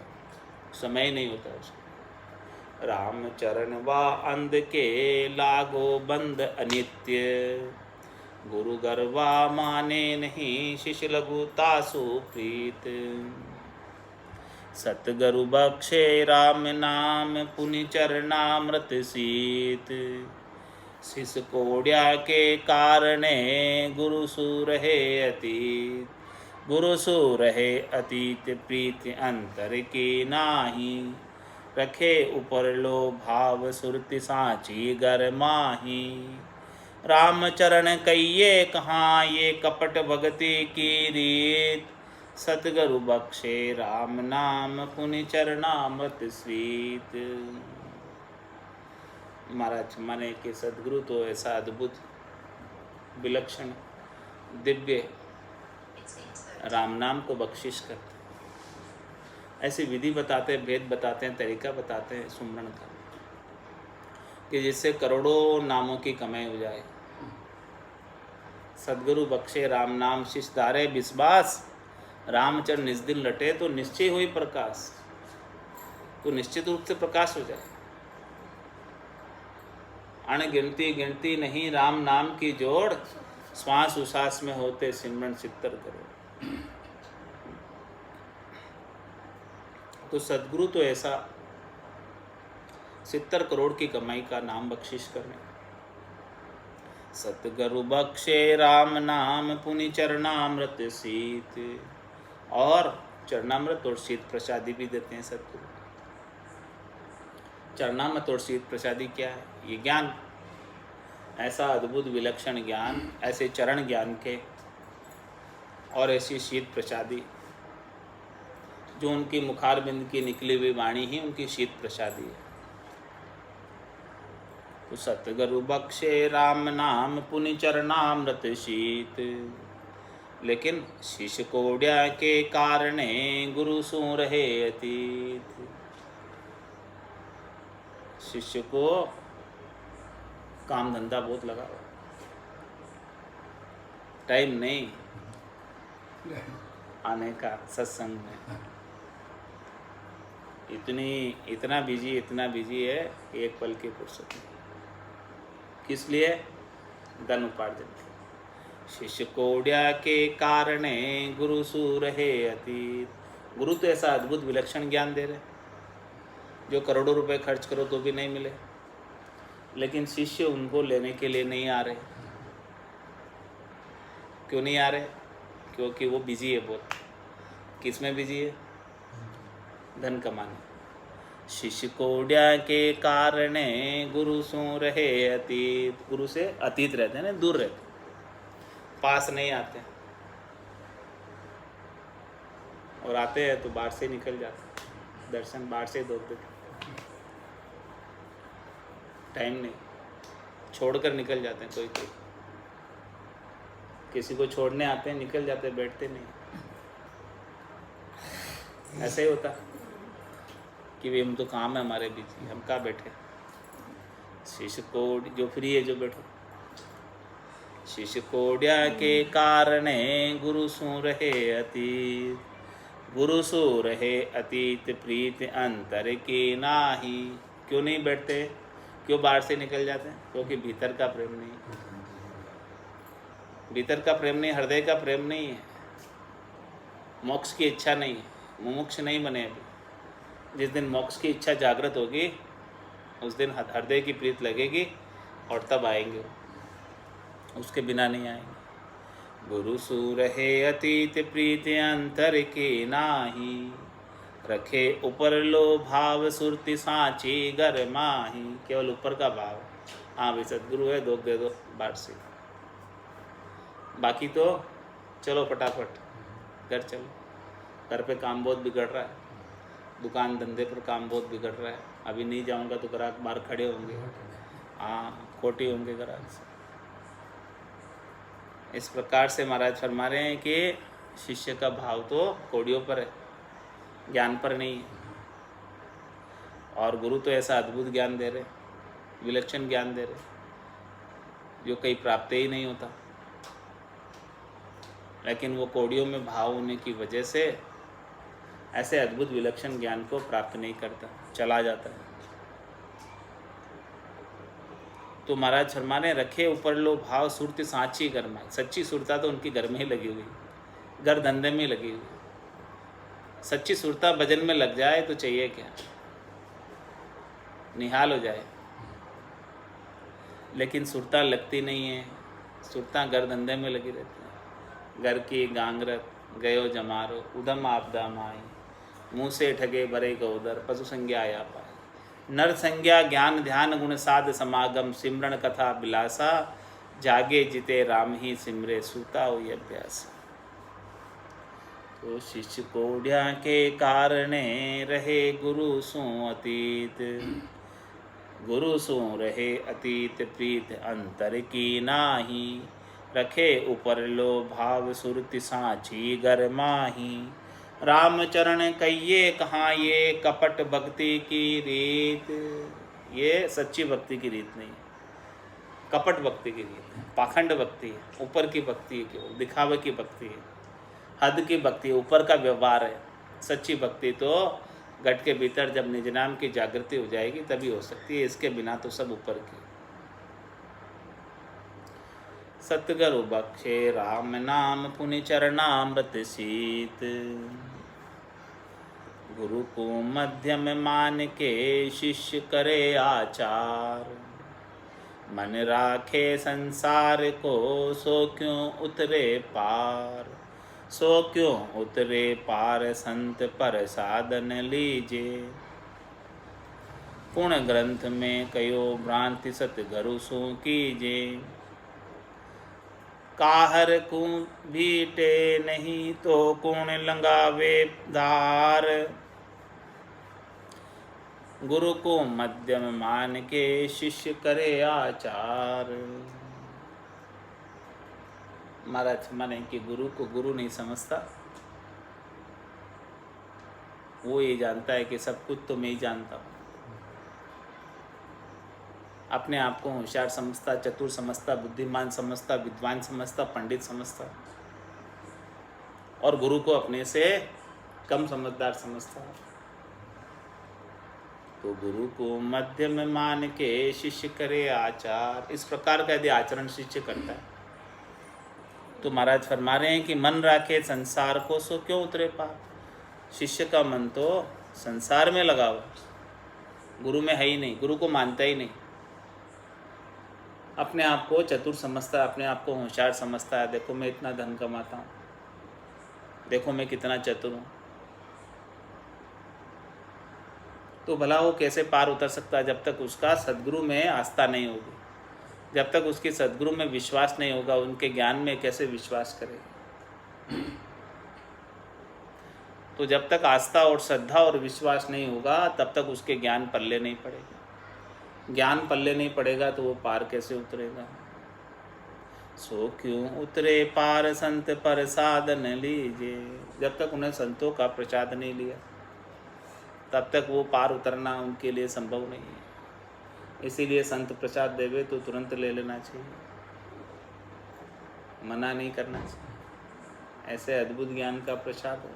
समय ही नहीं होता उसको। राम चरण वा अंध के लागो बंद अनित्य, गुरु गर्वा माने नहीं शिष्य लघु तासु प्रीत। सतगुरु बख्शे राम नाम पुनि चरणामृत सीत, शिष कोड्या के कारणे गुरु सु रहे अतीत, गुरु सु रहे अतीत प्रीत अंतर की नाही, रखे ऊपर लो भाव सुरति सांची गर माही। राम चरण कहिए कहाँ ये कपट भगति की रीत, सतगुरु बख्शे राम नाम पुनि चरणामृत स्वीत। महाराज माने कि सद्गुरु तो ऐसा अद्भुत विलक्षण दिव्य राम नाम को बख्शिश करते, ऐसी विधि बताते हैं, भेद बताते हैं, तरीका बताते हैं सुमरण का, कि जिससे करोड़ों नामों की कमाई हो जाए। सद्गुरु बख्शे राम नाम शिष धारे विश्वास, रामचरण निज दिन लटे तो निश्चय हुई प्रकाश, तो निश्चित रूप से प्रकाश हो जाए। अणगिनती गिनती नहीं राम नाम की जोड़, श्वास उश्वास में होते सिमरन 70 करोड़। तो सद्गुरु तो ऐसा 70 करोड़ की कमाई का नाम बख्शिश करने। सतगुरु बख्शे राम नाम पुनि चरणामृत सीत, और चरणामृत और शीत प्रसादी भी देते हैं सतगुरु। चरणामृत और शीत प्रसादी क्या है? ये ज्ञान, ऐसा अद्भुत विलक्षण ज्ञान, ऐसे चरण ज्ञान के, और ऐसी शीत प्रसादी जो उनकी मुखारबिंद की निकली हुई वाणी ही उनकी शीत प्रसादी है। तो सतगुरु बख्शे राम नाम पुनि चरणामृत शीत, लेकिन शिष्य कोड्या के कारणे गुरु सु रहे अतीत। शिष्य को काम धंधा बहुत लगा हुआ, टाइम नहीं आने का सत्संग में, इतना बिजी है, एक पल की फुर्सत नहीं। किस लिए? धन उपार्जन। शिष्य कोड्या के कारणे गुरु सु रहे अतीत। गुरु तो ऐसा अद्भुत विलक्षण ज्ञान दे रहे, जो करोड़ों रुपए खर्च करो तो भी नहीं मिले, लेकिन शिष्य उनको लेने के लिए नहीं आ रहे। क्यों नहीं आ रहे? क्योंकि वो बिजी है बहुत। किस में बिजी है? धन कमाने। शिष्य कोड्या के कारणे गुरु सु रहे अतीत, गुरु से अतीत रहते हैं ना, दूर रहते, पास नहीं आते, और आते हैं तो बाहर से निकल जाते, दर्शन बाहर से दौड़ देते, टाइम नहीं, छोड़कर निकल जाते हैं। कोई किसी को छोड़ने आते हैं, निकल जाते हैं, बैठते नहीं। ऐसे ही होता कि भाई हम तो काम है हमारे बीच, हम कहाँ बैठे। शिष्य कोड जो फ्री है, जो बैठो। शिष्य कोड्या के कारणे गुरु सु रहे अतीत, गुरु सु रहे अतीत प्रीत अंतर की नाही। क्यों नहीं बैठते? क्यों बाहर से निकल जाते हैं? क्योंकि भीतर का प्रेम नहीं, भीतर का प्रेम नहीं, हृदय का प्रेम नहीं है, मोक्ष की इच्छा नहीं है, मुमुक्ष नहीं बने अभी। जिस दिन मोक्ष की इच्छा जागृत होगी उस दिन हृदय की प्रीत लगेगी और तब आएंगे वो, उसके बिना नहीं आएंगे। गुरु सु रहे अतीत प्रीति अंतर की नाही, रखे ऊपर लो भाव सुरति सांची घर माही। केवल ऊपर का भाव, हाँ भाई सदगुरु है दो दे दो बाट से, बाकी तो चलो फटाफट घर चलो। घर पे काम बहुत बिगड़ रहा है, दुकान धंधे पर काम बहुत बिगड़ रहा है, अभी नहीं जाऊंगा तो ग्राहक बाहर खड़े होंगे, हाँ खोटी होंगे ग्राहक से। इस प्रकार से महाराज फरमा रहे हैं कि शिष्य का भाव तो कौड़ियों पर है, ज्ञान पर नहीं है। और गुरु तो ऐसा अद्भुत ज्ञान दे रहे, विलक्षण ज्ञान दे रहे, जो कहीं प्राप्त ही नहीं होता, लेकिन वो कौड़ियों में भाव होने की वजह से ऐसे अद्भुत विलक्षण ज्ञान को प्राप्त नहीं करता, चला जाता है। तो महाराज शर्मा ने रखे ऊपर लो भाव सुरती सांची घर में, सच्ची सुरता तो उनकी घर में ही लगी हुई, घर धंधे में लगी हुई। सच्ची सुरता भजन में लग जाए तो चाहिए क्या, निहाल हो जाए। लेकिन सुरता लगती नहीं है, सुरता घर धंधे में लगी रहती है। घर की गांगरत गयो जमारो उधम आपदा माई, मुँह से ठगे बरे गौदर पशु संज्ञा आया पाए। नर संज्ञा ज्ञान ध्यान गुण साध समागम, सिमरण कथा बिलासा, जागे जिते राम ही सिमरे सूता हुई अभ्यास। तो शिष्य कोढ़िया के कारणे रहे गुरु सो अतीत, गुरु सो रहे अतीत प्रीत अंतर की नाही, रखे ऊपर लो भाव सुरति सांची घर माही। रामचरण कहिए कहाँ ये कपट भक्ति की रीत, ये सच्ची भक्ति की रीत नहीं, कपट भक्ति की रीत है, पाखंड भक्ति है, ऊपर की भक्ति है, केवल दिखावे की भक्ति है, हद की भक्ति है, ऊपर का व्यवहार है। सच्ची भक्ति तो घट के भीतर जब निज नाम की जागृति हो जाएगी तभी हो सकती है, इसके बिना तो सब ऊपर की। सतगुरु बख्शे राम नाम पुनि चरणामृत शीत, गुरु को मध्यम मान के शिष्य करे आचार। मन राखे संसार को सो क्यों उतरे पार, सो क्यों उतरे पार संत पर साधन लीजे। पुण्य ग्रंथ में कयो भ्रांति सतगुरु सो कीजे, काहर को भीटे नहीं तो कौन लंगावे धार। गुरु को मध्यम मान के शिष्य करे आचार। महाराज माने कि गुरु को गुरु नहीं समझता, वो ये जानता है कि सब कुछ तो मैं ही जानता हूँ। अपने आप को होशियार समझता, चतुर समझता, बुद्धिमान समझता, विद्वान समझता, पंडित समझता, और गुरु को अपने से कम समझदार समझता। तो गुरु को मध्य में मान के शिष्य करे आचार। इस प्रकार का यदि आचरण शिष्य करता है तो महाराज फरमा रहे हैं कि मन राखे संसार को सो क्यों उतरे पार। शिष्य का मन तो संसार में लगा हुआ, गुरु में है ही नहीं, गुरु को मानता ही नहीं। अपने आप को चतुर समझता है, अपने आप को होशियार समझता है। देखो मैं इतना धन कमाता हूँ, देखो मैं कितना चतुर हूँ। तो भला वो कैसे पार उतर सकता है जब तक उसका सद्गुरु में आस्था नहीं होगी, जब तक उसकी सद्गुरु में विश्वास नहीं होगा। उनके ज्ञान में कैसे विश्वास करेगा। तो जब तक आस्था और श्रद्धा और विश्वास नहीं होगा तब तक उसके ज्ञान पल्ले नहीं पड़ेगा। ज्ञान पल्ले नहीं पड़ेगा तो वो पार कैसे उतरेगा। सो क्यों उतरे पार संत पर साधन लीजिए। जब तक उन्हें संतों का प्रसाद नहीं लिया तब तक वो पार उतरना उनके लिए संभव नहीं है। इसीलिए संत प्रसाद देवे तो तुरंत ले लेना चाहिए, मना नहीं करना चाहिए। ऐसे अद्भुत ज्ञान का प्रसाद हो,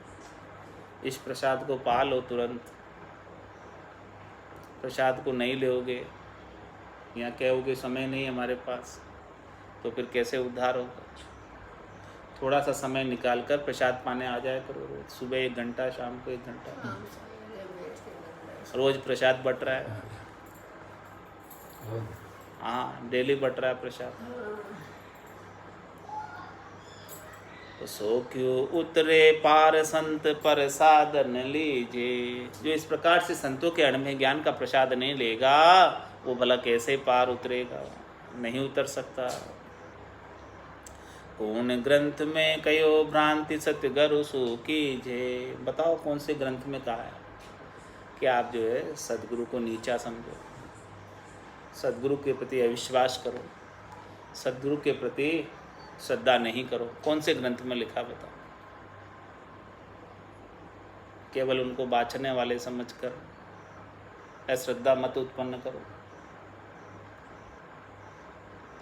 इस प्रसाद को पा लो तुरंत। प्रसाद को नहीं लोगे या कहोगे समय नहीं हमारे पास, तो फिर कैसे उद्धार होगा। थोड़ा सा समय निकाल कर प्रसाद पाने आ जाया करो रोज, सुबह 1 घंटा, शाम को 1 घंटा। रोज प्रसाद बट रहा है। हाँ, डेली बट रहा है प्रसाद। तो सो क्यों उतरे पार संत पर साधन लीजे। जो इस प्रकार से संतों के अण में ज्ञान का प्रसाद नहीं लेगा, वो भला कैसे पार उतरेगा? नहीं उतर सकता। कौन ग्रंथ में कयो भ्रांति सत्य गरु सो कीजे। बताओ कौन से ग्रंथ में कहा है कि आप जो है सदगुरु को नीचा समझो, सदगुरु के प्रति अविश्वास करो, सदगुरु के प्रति श्रद्धा नहीं करो? कौन से ग्रंथ में लिखा बताओ? केवल उनको बाँचने वाले समझकर अश्रद्धा मत उत्पन्न करो।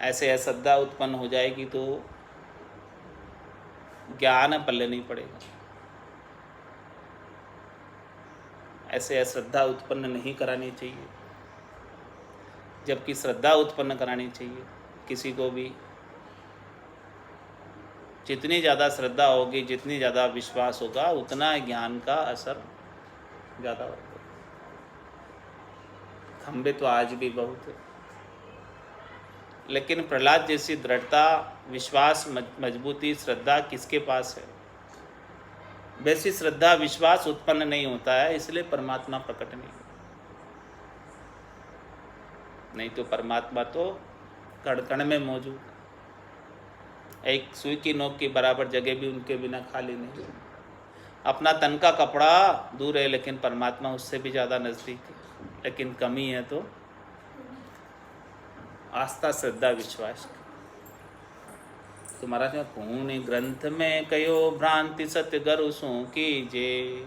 ऐसे अश्रद्धा उत्पन्न हो जाएगी तो ज्ञान पल्ले नहीं पड़ेगा। ऐसे अश्रद्धा उत्पन्न नहीं करानी चाहिए, जबकि श्रद्धा उत्पन्न करानी चाहिए। किसी को भी जितनी ज़्यादा श्रद्धा होगी, जितनी ज़्यादा विश्वास होगा, उतना ज्ञान का असर ज़्यादा होगा। खंबे तो आज भी बहुत है, लेकिन प्रहलाद जैसी दृढ़ता, विश्वास, मजबूती, श्रद्धा किसके पास है? वैसी श्रद्धा, विश्वास उत्पन्न नहीं होता है, इसलिए परमात्मा प्रकट नहीं तो परमात्मा तो कण कण में मौजूद। एक सुई की नोक की बराबर जगह भी उनके बिना खाली नहीं। अपना तन का कपड़ा दूर है, लेकिन परमात्मा उससे भी ज़्यादा नज़दीक है। लेकिन कमी है तो आस्था, श्रद्धा, विश्वास। तो महाराज में कौन ग्रंथ में कयो भ्रांति सत्य गरु सो कीजे।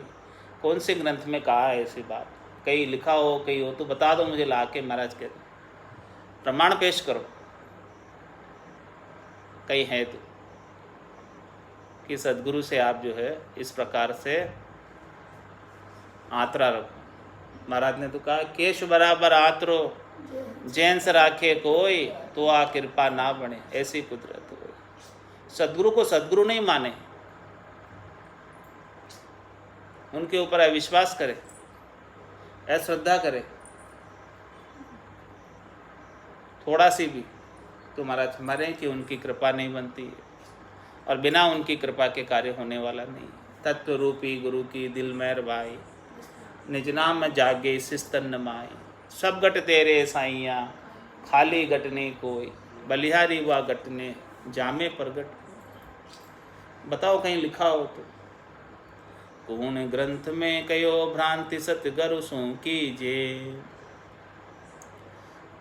कौन से ग्रंथ में कहा है ऐसी बात? कहीं लिखा हो, कहीं हो तो बता दो मुझे, ला के महाराज के प्रमाण पेश करो, कहीं है तो, कि सदगुरु से आप जो है इस प्रकार से आतरा रखो। महाराज ने तो कहा, केश बराबर आतरो जैन से राखे कोई, तो आ कृपा ना बने, ऐसी कुदरत हो। सदगुरु को सदगुरु नहीं माने, उनके ऊपर अविश्वास करे, अश्रद्धा करे थोड़ा सी भी, तो महाराज हमारे कि उनकी कृपा नहीं बनती है, और बिना उनकी कृपा के कार्य होने वाला नहीं। तत्व रूपी गुरु की दिल मेहर भाई, निज नाम में जागे सिस्तन नमाई। सब गट तेरे साइया, खाली गट नहीं कोई, बलिहारी वा गटने जामे प्रगट। बताओ कहीं लिखा हो तो। कौन ग्रंथ में कयो भ्रांति सत्य गरु सो कीजे।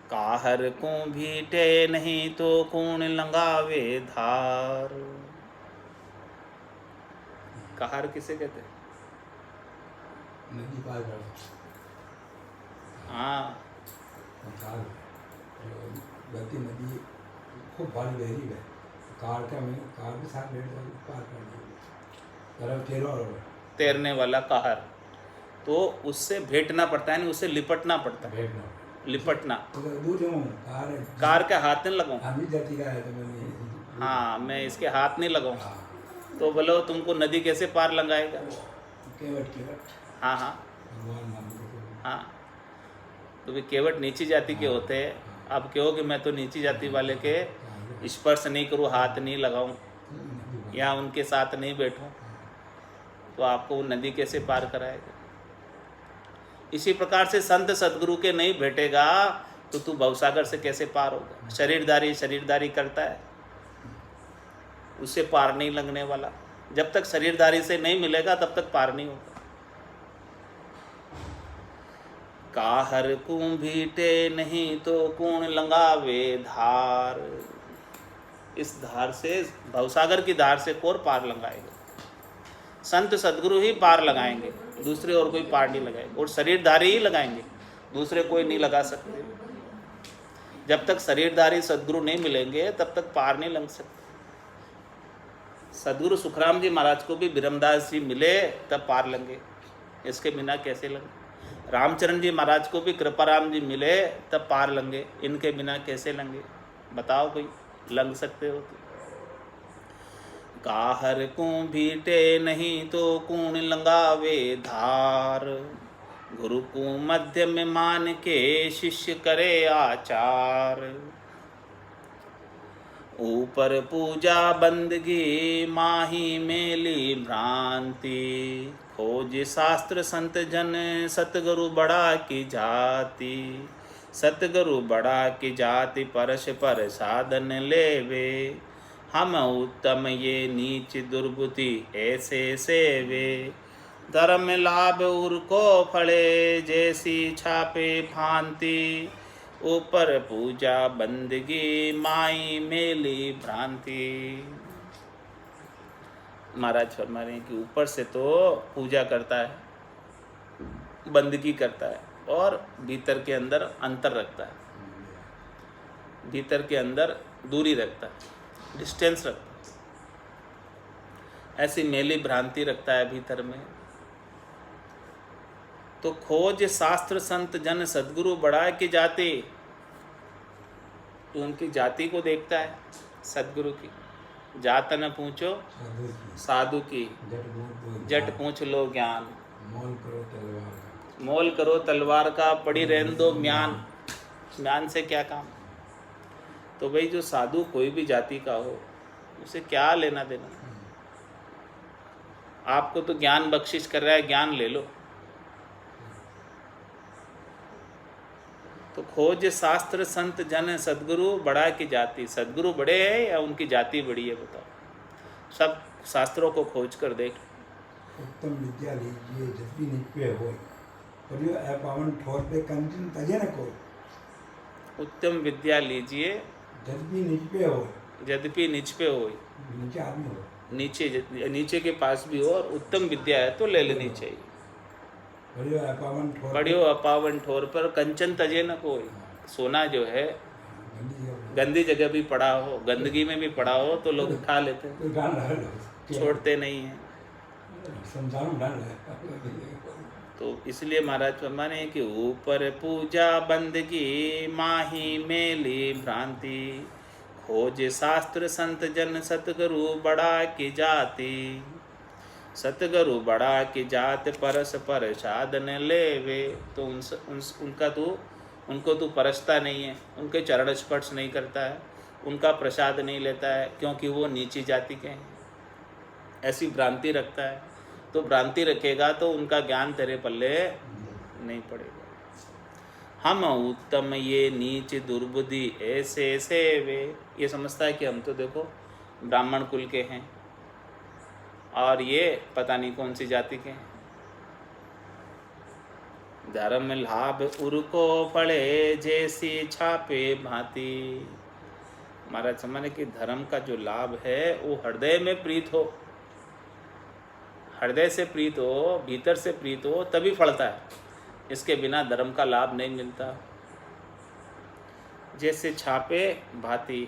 काहर को भीटे नहीं तो कौन लंगावे धार। काहर किसे कहते हैं? नदी पार करो। हाँ, गलती नदी खूब भारी गहरी है, कार के साथ पार कर तैरने वाला काहर, तो उससे भेंटना पड़ता है, नहीं उससे लिपटना पड़ता है। लिपटना। कार के हाथ नहीं लगाऊं। हाँ, मैं इसके हाथ नहीं लगाऊं तो बोलो तुमको नदी कैसे पार लगाएगा? हाँ हाँ हाँ, तो भी केवट नीची जाति के होते हैं। अब कहो कि मैं तो नीची जाति वाले के स्पर्श नहीं करूँ, हाथ नहीं लगाऊं, या उनके साथ नहीं बैठूं, तो आपको वो नदी कैसे पार कराएगा? इसी प्रकार से संत सदगुरु के नहीं भेटेगा तो तू भवसागर से कैसे पार होगा? शरीरदारी करता है, उससे पार नहीं लगने वाला। जब तक शरीरदारी से नहीं मिलेगा तब तक पार नहीं होगा। काहर को भीटे नहीं तो कौन लंगावे धार। इस धार से, भवसागर की धार से कौन पार लगाएगा? संत सदगुरु ही पार लगाएंगे, दूसरे और कोई पार नहीं लगाएंगे, और शरीरधारी ही लगाएंगे, दूसरे कोई नहीं लगा सकते। जब तक शरीरधारी सदगुरु नहीं मिलेंगे तब तक पार नहीं लग सकते। सदगुरु सुखराम जी महाराज को भी बिरमदास जी मिले तब पार लगे, इसके बिना कैसे लगे? रामचरण जी महाराज को भी कृपाराम जी मिले तब पार लगे, इनके बिना कैसे लगे? बताओ कोई लंघ सकते हो तो? काहर को भीटे नहीं तो कूण लंगावे धार। गुरु को मध्य में मान के शिष्य करे आचार। ऊपर पूजा बंदगी माही मेली भ्रांति। खोज शास्त्र संत जन सतगुरु बड़ा की जाति। सतगुरु बड़ा की जाति परश पर साधन लेवे। हम उत्तम ये नीच दुर्बुद्धि ऐसे सेवे। धर्म लाभ उर को फले जैसी छापे भांति। ऊपर पूजा बंदगी माई मेली भ्रांति। महाराज फरमा रहे हैं कि ऊपर से तो पूजा करता है, बंदगी करता है और भीतर के अंदर अंतर रखता है, भीतर के अंदर दूरी रखता है, डिस्टेंस रखता है, ऐसी मेली भ्रांति रखता है भीतर में। तो खोज शास्त्र संत जन सद्गुरु बढ़ा की जाति। तो उनकी जाति को देखता है, सद्गुरु की जात न पूछो साधु की, जट पूछ लो ज्ञान। मोल करो तलवार का, पड़ी रहने दो म्यान। म्यान से क्या काम। तो भाई जो साधु कोई भी जाति का हो, उसे क्या लेना देना। आपको तो ज्ञान बख्शिश कर रहा है, ज्ञान ले लो। तो खोज शास्त्र संत जन सद्गुरु बड़ा की जाति। सद्गुरु बड़े हैं या उनकी जाति बड़ी है, बताओ। सब शास्त्रों को खोज कर देख। उत्तम विद्या लीजिए जद्भी निज पे होय, परियो अपावन ठोर पे कंचन तजे न कोई। उत्तम विद्या लीजिए जद्भी निज पे होय, यद्यपि निज पे हो, नीचे आदमी हो, नीचे के पास भी हो और उत्तम विद्या है तो ले लेनी चाहिए। पढ़ियो अपावन ठोर पर कंचन तजे न कोई। सोना जो है गंदी जगह भी पड़ा हो, गंदगी में भी पड़ा हो तो लोग उठा लेते हैं, छोड़ते नहीं हैं। तो इसलिए महाराज फरमाने कि ऊपर पूजा बंदगी माही मेली भ्रांति। खोज शास्त्र संत जन सतगुरु बड़ा की जाति। सतगुरु बड़ा की जात परस पर साधन लेवे। तो उनको तू परसता नहीं है, उनके चरण स्पर्श नहीं करता है, उनका प्रसाद नहीं लेता है, क्योंकि वो नीची जाति के हैं। ऐसी भ्रांति रखता है। तो भ्रांति रखेगा तो उनका ज्ञान तेरे पल्ले नहीं पड़ेगा। हम उत्तम ये नीच दुर्बुद्धि ऐसे सेवे। ये समझता है कि हम तो देखो ब्राह्मण कुल के हैं और ये पता नहीं कौन सी जाति के हैं। धर्म लाभ उर को पड़े जैसी छापे भांति। महाराज समझने कि धर्म का जो लाभ है वो हृदय में प्रीत हो, हृदय से प्रीत हो, भीतर से प्रीत हो, तभी फलता है। इसके बिना धर्म का लाभ नहीं मिलता। जैसे छापे भांति।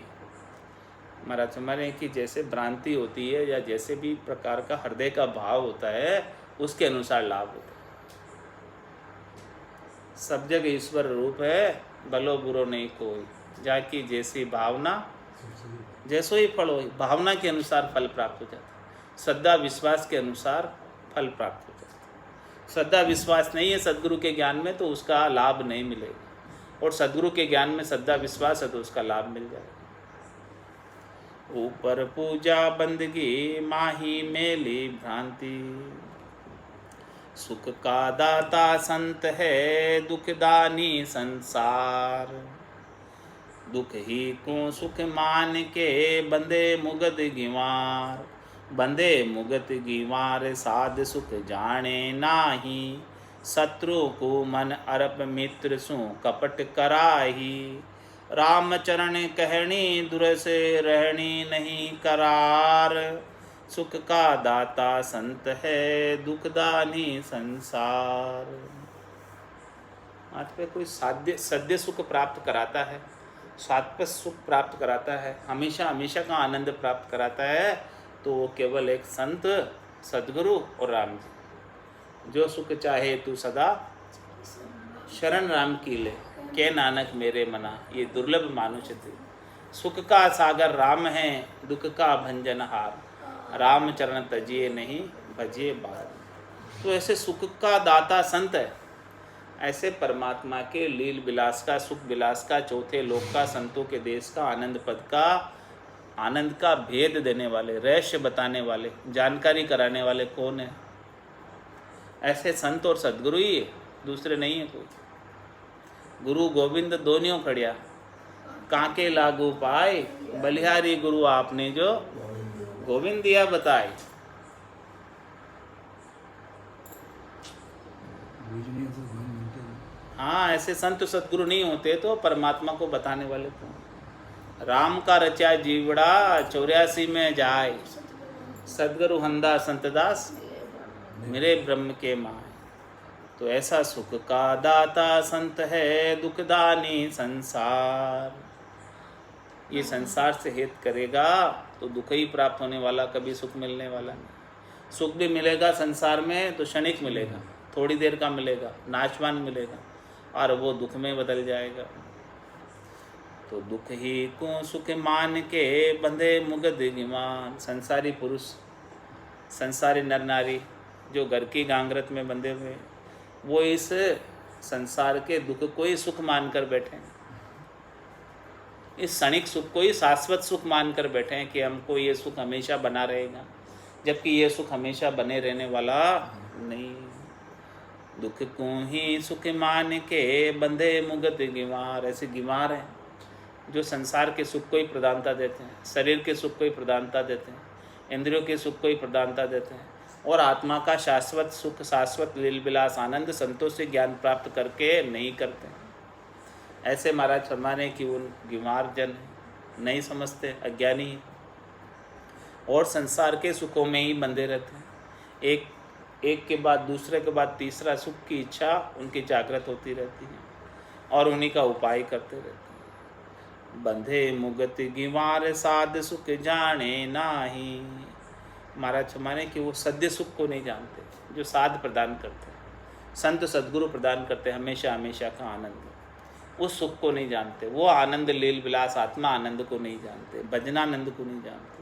महाराज समझने कि जैसे भ्रांति होती है या जैसे भी प्रकार का हृदय का भाव होता है, उसके अनुसार लाभ होता है। सब जगह ईश्वर रूप है, भलो बुरो नहीं कोई। जाकी जैसी भावना जैसो ही फल हो। भावना के अनुसार फल प्राप्त हो जाता है। श्रद्धा विश्वास के अनुसार फल प्राप्त हो जाता है। श्रद्धा विश्वास नहीं है सद्गुरु के ज्ञान में तो उसका लाभ नहीं मिलेगा, और सद्गुरु के ज्ञान में श्रद्धा विश्वास है तो उसका लाभ मिल जाएगा। ऊपर पूजा बंदगी माही मेली भ्रांति। सुख का दाता संत है, दुखदानी संसार। दुख ही को सुख मान के बंदे मुगत गिवार। बंदे मुगत गिवार साध सुख जाने नाही। शत्रु को मन अरप मित्र सु कपट कराही। राम चरण कहनी दूर से रहनी नहीं करार। सुख का दाता संत है, दुखदानी संसार। आज पे कोई सद्य सुख प्राप्त कराता है, शाश्वत सुख प्राप्त कराता है, हमेशा हमेशा का आनंद प्राप्त कराता है, तो वो केवल एक संत, सद्गुरु और राम जी। जो सुख चाहे तू सदा शरण राम की ले, के नानक मेरे मना। ये दुर्लभ मानुष थे। सुख का सागर राम है, दुख का भंजनहार। राम चरण तजिए नहीं भजिए बार। तो ऐसे सुख का दाता संत है, ऐसे परमात्मा के लील विलास का, सुख विलास का, चौथे लोक का, संतों के देश का, आनंद पद का, आनंद का भेद देने वाले, रहस्य बताने वाले, जानकारी कराने वाले कौन है? ऐसे संत और सदगुरु ही है, दूसरे नहीं है कोई। गुरु गोविंद दोनियों खड़िया, कांके लागू पाए, बलिहारी गुरु आपने जो गोविंद दिया बताए। हाँ, ऐसे संत सदगुरु नहीं होते तो परमात्मा को बताने वाले कौन? राम का रचा जीवड़ा 84 में जाए, सदगुरु हंदा संतदास मेरे ब्रह्म के माए। तो ऐसा सुख का दाता संत है, दुखदानी संसार। ये संसार से हित करेगा तो दुख ही प्राप्त होने वाला, कभी सुख मिलने वाला नहीं। सुख भी मिलेगा संसार में तो क्षणिक मिलेगा, थोड़ी देर का मिलेगा, नाशवान मिलेगा, और वो दुख में बदल जाएगा। तो दुख ही को सुख मान के बंधे मुगद गिमान। संसारी पुरुष, संसारी नर नारी जो घर की गांगरत में बंधे हुए, वो इस संसार के दुख को ही सुख मानकर बैठे हैं, इस क्षणिक सुख को ही शाश्वत सुख मानकर बैठे हैं कि हमको ये सुख हमेशा बना रहेगा, जबकि ये सुख हमेशा बने रहने वाला नहीं। दुख को ही सुख मान के बंधे मुगत गिवार। ऐसे गिवार हैं जो संसार के सुख को ही प्रधानता देते हैं, शरीर के सुख को ही प्रधानता देते हैं, इंद्रियों के सुख को ही प्रधानता देते हैं, और आत्मा का शाश्वत सुख, शाश्वत लील विलास आनंद संतों से ज्ञान प्राप्त करके नहीं करते। ऐसे महाराज फरमाने कि वो गिवार जन है, नहीं समझते, अज्ञानी, और संसार के सुखों में ही बंधे रहते हैं। एक के बाद दूसरे के बाद तीसरा सुख की इच्छा उनकी जागृत होती रहती है और उन्हीं का उपाय करते रहते हैं। बंधे मुगत गिवार साध सुख जाने नाही। महाराज फरमाने कि वो सद्य सुख को नहीं जानते, जो साध प्रदान करते हैं, संत सद्गुरु प्रदान करते हैं हमेशा हमेशा का आनंद, उस सुख को नहीं जानते। वो आनंद लील विलास आत्मा आनंद को नहीं जानते, भजनानंद को नहीं जानते।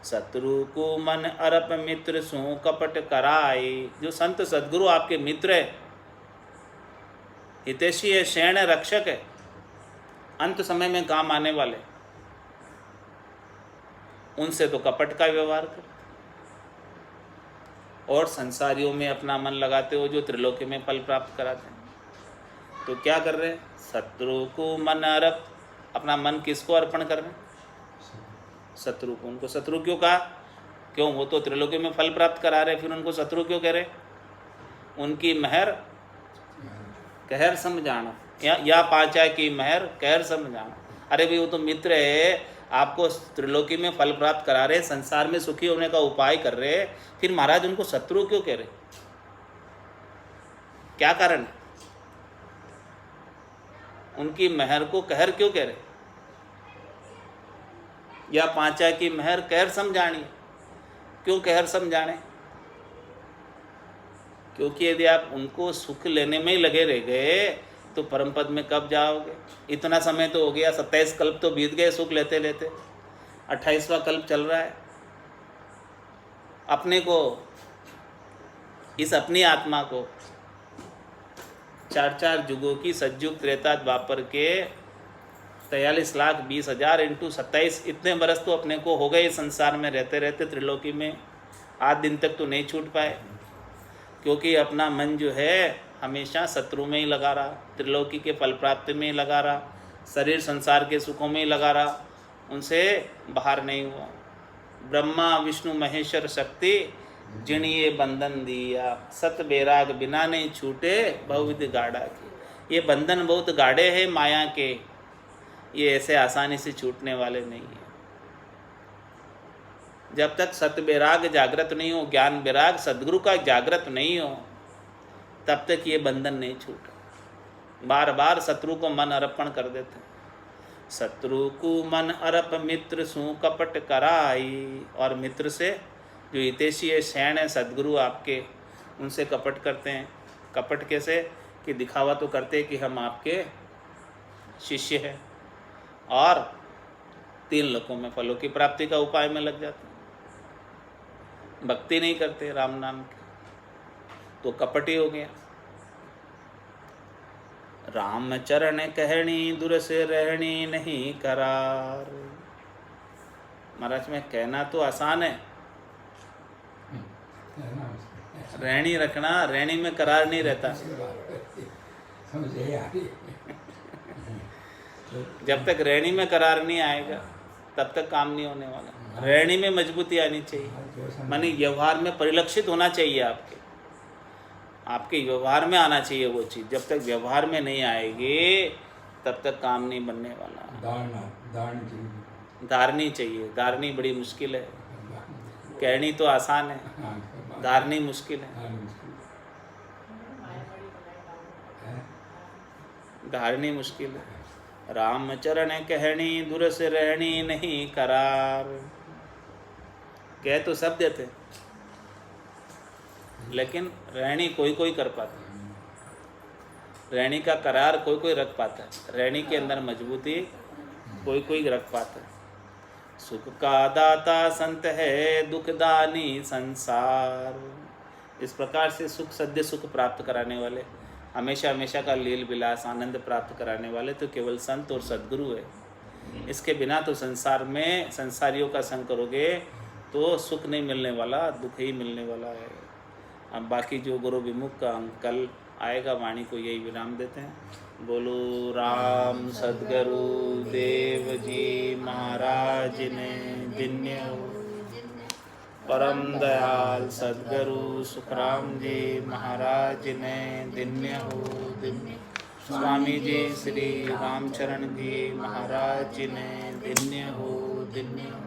शत्रु को मन अरप मित्र सो कपट कराए। जो संत सद्गुरु आपके मित्र है, हितैषी है, शरण रक्षक है, अंत समय में काम आने वाले, उनसे तो कपट का व्यवहार कर, और संसारियों में अपना मन लगाते हो जो त्रिलोकी में फल प्राप्त कराते हैं। तो क्या कर रहे हैं? शत्रु को मन अर्प, अपना मन किसको अर्पण कर रहे हैं? शत्रु को। उनको शत्रु क्यों कहा? क्यों? वो तो त्रिलोकी में फल प्राप्त करा रहे, फिर उनको शत्रु क्यों कह रहे? उनकी महर कहर समझाना, या पाचा की महर कहर समझाना। अरे भाई वो तो मित्र है, आपको त्रिलोकी में फल प्राप्त करा रहे, संसार में सुखी होने का उपाय कर रहे, फिर महाराज उनको शत्रु क्यों कह रहे? क्या कारण है? उनकी महर को कहर क्यों कह रहे? या पांचा की महर कहर समझानी। क्यों कहर समझाने? क्योंकि यदि आप उनको सुख लेने में ही लगे रह गए तो परम पद में कब जाओगे? इतना समय तो हो गया, 27 कल्प तो बीत गए सुख लेते लेते, 28वां कल्प चल रहा है। अपने को, इस अपनी आत्मा को 4 युगों की सतयुग त्रेता द्वापर के 43,20,000 इंटू 27, इतने बरस तो अपने को हो गए संसार में रहते रहते त्रिलोकी में। आज दिन तक तो नहीं छूट पाए, क्योंकि अपना मन जो है हमेशा शत्रु में ही लगा रहा, त्रिलोकी के फल प्राप्ति में ही लगा रहा, शरीर संसार के सुखों में ही लगा रहा, उनसे बाहर नहीं हुआ। ब्रह्मा विष्णु महेश्वर शक्ति जिन ये बंधन दिया, सत बैराग बिना नहीं छूटे बहुविध गाढ़ा के। ये बंधन बहुत गाढ़े हैं माया के, ये ऐसे आसानी से छूटने वाले नहीं है। जब तक सत बैराग जागृत नहीं हो, ज्ञान बैराग सद्गुरु का जागृत नहीं हो, तब तक ये बंधन नहीं छूटा। बार बार शत्रु को मन अर्पण कर देते हैं। शत्रु को मन अर्प मित्र सु कपट कराई। और मित्र से जो हितैषी है, शैण है, सद्गुरु आपके, उनसे कपट करते हैं। कपट कैसे? कि दिखावा तो करते हैं कि हम आपके शिष्य हैं, और 3 लोकों में फलों की प्राप्ति का उपाय में लग जाते हैं। भक्ति नहीं करते राम नाम की, तो कपटी हो गया। राम चरण कहनी दूर से रहनी नहीं करार। महाराज में कहना तो आसान है, रहनी रखना, रहनी में करार नहीं रहता। समझे यार। जब तक रहनी में करार नहीं आएगा तब तक काम नहीं होने वाला। रहनी में मजबूती आनी चाहिए, माने व्यवहार में परिलक्षित होना चाहिए, आपके व्यवहार में आना चाहिए वो चीज़। जब तक व्यवहार में नहीं आएगी तब तक काम नहीं बनने वाला। धारनी चाहिए, धारनी बड़ी मुश्किल है। कहनी तो आसान है, धारनी मुश्किल है। धारनी मुश्किल है। राम चरण कहनी दूर से रहनी नहीं करार। कह तो सब देते, लेकिन रहनी कोई कोई कर पाता है। रहनी का करार कोई कोई रख पाता है। रहनी के अंदर मजबूती कोई कोई रख पाता है। सुख का दाता संत है, दुखदानी संसार। इस प्रकार से सुख, सद्य सुख प्राप्त कराने वाले, हमेशा हमेशा का लील विलास आनंद प्राप्त कराने वाले तो केवल संत और सद्गुरु है। इसके बिना तो संसार में संसारियों का संग करोगे तो सुख नहीं मिलने वाला, दुख ही मिलने वाला है। अब बाकी जो गुरु विमुख का कल आएगा, वाणी को यही विराम देते हैं। बोलो राम सद्गुरु देव जी महाराज ने धन्य हो। परम दयाल सद्गुरु सुखराम जी महाराज ने धन्य हो, धन्य। स्वामी जी श्री रामचरण जी महाराज ने धन्य हो, धन्य हो।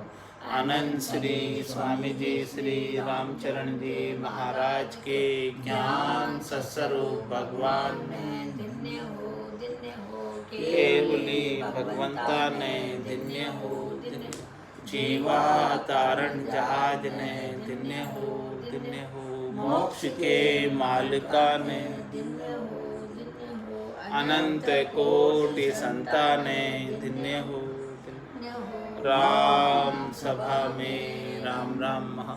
आनंद श्री स्वामी जी श्री रामचरण जी महाराज के ज्ञान सत्स्वरूप भगवान ने धन्य हो, धन्य हो। केवली भगवंता ने धन्य हो, धन्य हो। जीवा तारण जहाज ने धन्य हो, धन्य हो। मोक्ष के मालिका ने धन्य हो, धन्य हो। अनंत कोटि संता ने धन्य हो, धन्य हो। राम सभा में राम राम महा